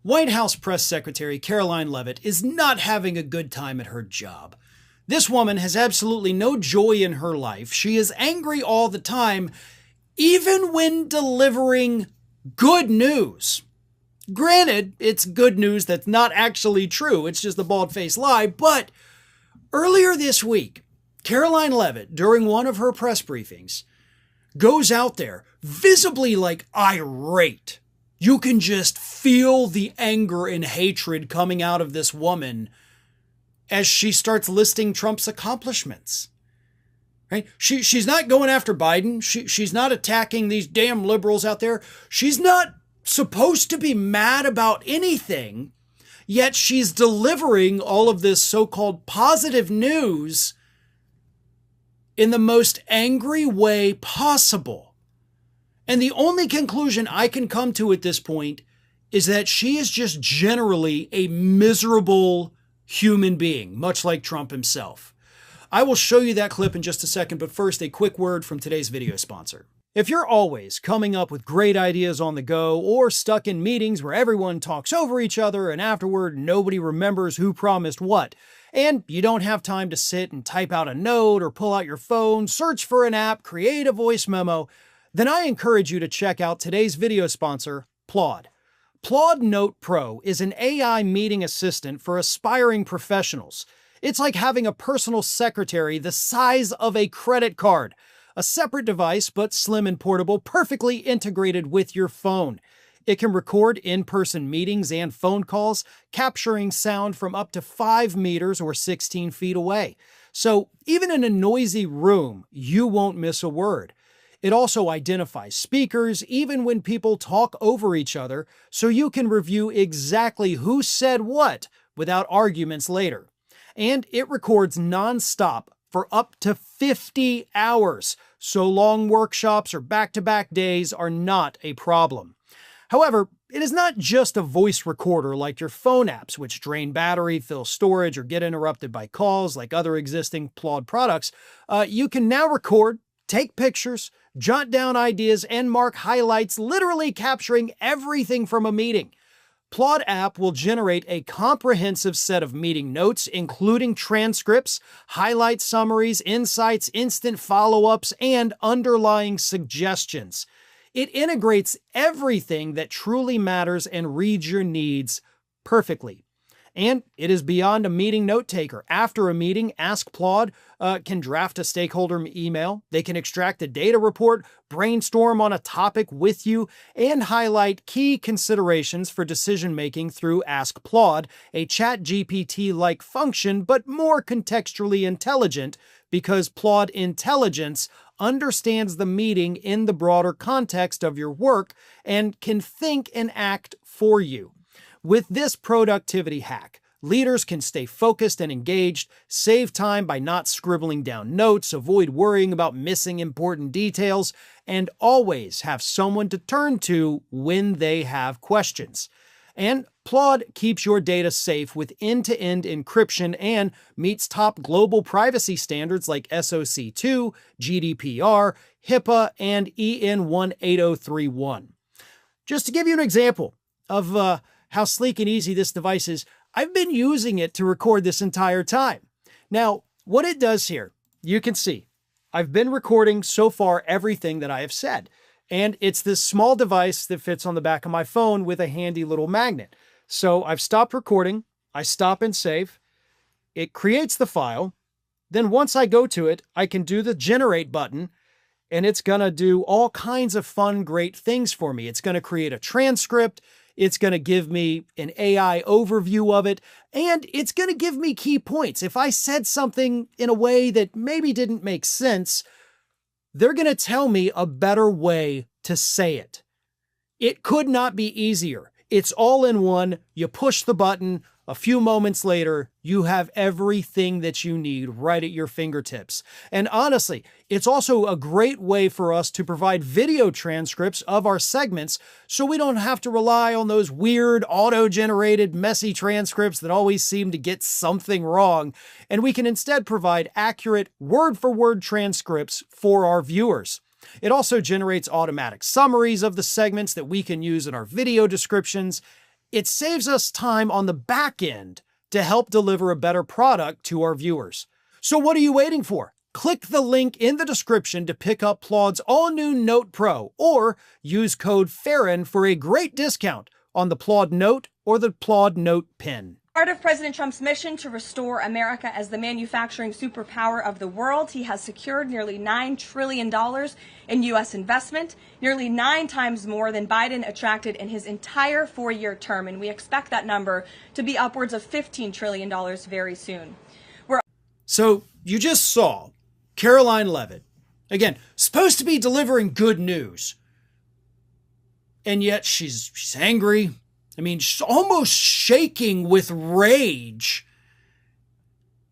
White House Press Secretary Karoline Leavitt is not having a good time at her job. This woman has absolutely no joy in her life. She is angry all the time, even when delivering good news. Granted, it's good news that's not actually true. It's just a bald-faced lie. But earlier this week, Karoline Leavitt, during one of her press briefings, goes out there visibly irate. You can just feel the anger and hatred coming out of this woman as she starts listing Trump's accomplishments. Right? She's not going after Biden. She's not attacking these damn liberals out there. She's not supposed to be mad about anything, yet she's delivering all of this so-called positive news in the most angry way possible. And the only conclusion I can come to at this point is that she is just generally a miserable human being, much like Trump himself. I will show you that clip in just a second, but first, a quick word from today's video sponsor. If you're always coming up with great ideas on the go or stuck in meetings where everyone talks over each other and afterward nobody remembers who promised what, and you don't have time to sit and type out a note or pull out your phone, search for an app, create a voice memo, then I encourage you to check out today's video sponsor, Plod. Plod Note Pro is an AI meeting assistant for aspiring professionals. It's like having a personal secretary the size of a credit card. A separate device, but slim and portable, perfectly integrated with your phone. It can record in-person meetings and phone calls, capturing sound from up to 5 meters or 16 feet away. So even in a noisy room, you won't miss a word. It also identifies speakers, even when people talk over each other, so you can review exactly who said what without arguments later. And it records non-stop for up to 50 hours, so long workshops or back-to-back days are not a problem. However, it is not just a voice recorder like your phone apps, which drain battery, fill storage, or get interrupted by calls like other existing Plod products. You can now record, take pictures, jot down ideas, and mark highlights, literally capturing everything from a meeting. Plod app will generate a comprehensive set of meeting notes, including transcripts, highlight summaries, insights, instant follow-ups, and underlying suggestions. It integrates everything that truly matters and reads your needs perfectly. And it is beyond a meeting note taker. After a meeting, Ask Plod can draft a stakeholder email. They can extract a data report, brainstorm on a topic with you, and highlight key considerations for decision-making through Ask Plod, a ChatGPT-like function, but more contextually intelligent because Plod Intelligence understands the meeting in the broader context of your work and can think and act for you. With this productivity hack, leaders can stay focused and engaged, save time by not scribbling down notes, avoid worrying about missing important details, and always have someone to turn to when they have questions. And Plod keeps your data safe with end-to-end encryption and meets top global privacy standards like SOC2, GDPR, HIPAA, and EN 18031. Just to give you an example of how sleek and easy this device is, I've been using it to record this entire time. Now, what it does here, you can see, I've been recording so far everything that I have said. And it's this small device that fits on the back of my phone with a handy little magnet. So I've stopped recording, I stop and save, it creates the file, then once I go to it, I can do the generate button, and it's gonna do all kinds of fun, great things for me. It's gonna create a transcript, it's going to give me an AI overview of it, and it's going to give me key points. If I said something in a way that maybe didn't make sense, they're going to tell me a better way to say it. It could not be easier. It's all in one. You push the button. A few moments later, you have everything that you need right at your fingertips. And honestly, it's also a great way for us to provide video transcripts of our segments so we don't have to rely on those weird auto-generated messy transcripts that always seem to get something wrong. And we can instead provide accurate word-for-word transcripts for our viewers. It also generates automatic summaries of the segments that we can use in our video descriptions. it saves us time on the back end to help deliver a better product to our viewers. So what are you waiting for? Click the link in the description to pick up Plaud's all-new Note Pro, or use code Farron for a great discount on the Plaud Note or the Plaud Note Pen. Part of President Trump's mission to restore America as the manufacturing superpower of the world, he has secured nearly $9 trillion in U.S. investment, nearly 9 times more than Biden attracted in his entire 4-year term, and we expect that number to be upwards of $15 trillion very soon. So you just saw Karoline Leavitt, again, supposed to be delivering good news, and yet she's angry. I mean, she's almost shaking with rage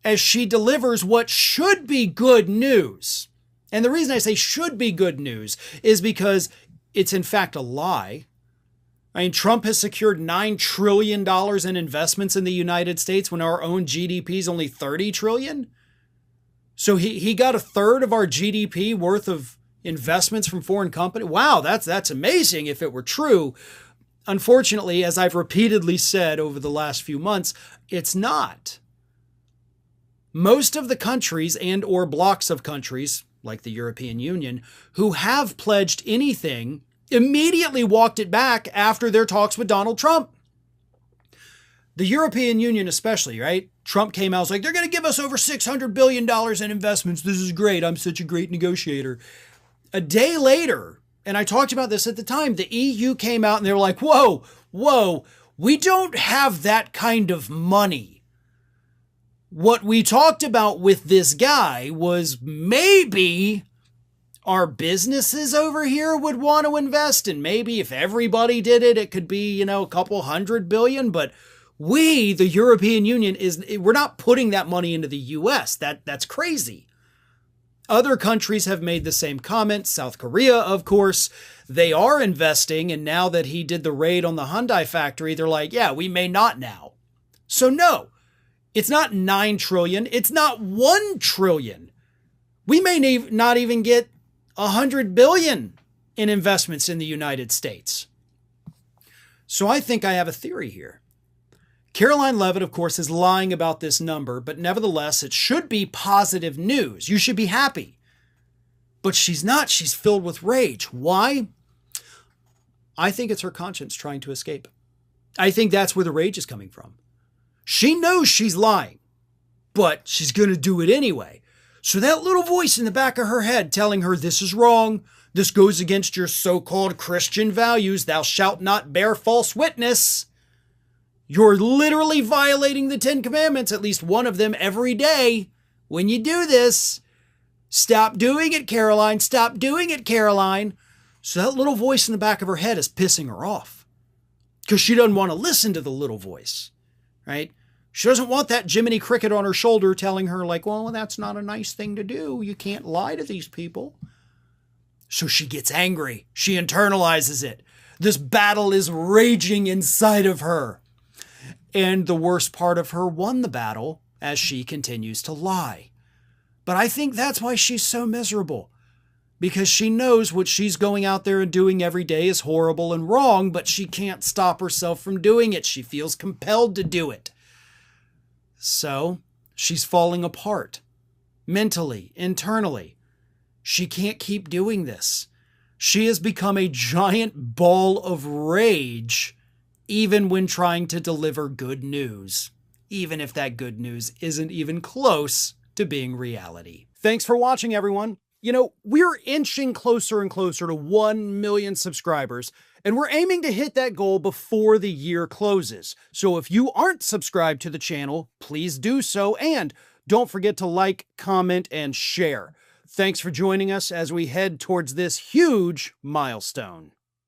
as she delivers what should be good news. And the reason I say should be good news is because it's in fact a lie. I mean, Trump has secured $9 trillion in investments in the United States when our own GDP is only $30 trillion. So he got a third of our GDP worth of investments from foreign companies. Wow, that's amazing if it were true. Unfortunately, as I've repeatedly said over the last few months, it's not. Most of the countries and or blocks of countries, like the European Union, who have pledged anything, immediately walked it back after their talks with Donald Trump. The European Union especially, right? Trump came out, was like, they're going to give us over $600 billion in investments. This is great. I'm such a great negotiator. A day later, and I talked about this at the time, the EU came out and they were like, whoa, we don't have that kind of money. What we talked about with this guy was maybe our businesses over here would want to invest, and maybe if everybody did it, it could be, a couple $100 billion, but we, the European Union, we're not putting that money into the US. That's crazy. Other countries have made the same comment. South Korea, of course, they are investing. And now that he did the raid on the Hyundai factory, they're like, yeah, we may not now. So no, it's not 9 trillion. It's not 1 trillion. We may not even get 100 billion in investments in the United States. So I think I have a theory here. Karoline Leavitt, of course, is lying about this number, but nevertheless, it should be positive news. You should be happy. But she's not. She's filled with rage. Why? I think it's her conscience trying to escape. I think that's where the rage is coming from. She knows she's lying, but she's going to do it anyway. So that little voice in the back of her head telling her this is wrong, this goes against your so-called Christian values, thou shalt not bear false witness. You're literally violating the 10 Commandments, at least one of them every day. When you do this, stop doing it, Karoline. Stop doing it, Karoline. So that little voice in the back of her head is pissing her off because she doesn't want to listen to the little voice, right? She doesn't want that Jiminy Cricket on her shoulder telling her like, well, that's not a nice thing to do. You can't lie to these people. So she gets angry. She internalizes it. This battle is raging inside of her. And the worst part of her won the battle as she continues to lie. But I think that's why she's so miserable. Because she knows what she's going out there and doing every day is horrible and wrong, but she can't stop herself from doing it. She feels compelled to do it. So she's falling apart. Mentally, internally. She can't keep doing this. She has become a giant ball of rage even when trying to deliver good news, even if that good news isn't even close to being reality. Thanks for watching, everyone. We're inching closer and closer to 1 million subscribers, and we're aiming to hit that goal before the year closes. So if you aren't subscribed to the channel, please do so, and don't forget to like, comment, and share. Thanks for joining us as we head towards this huge milestone.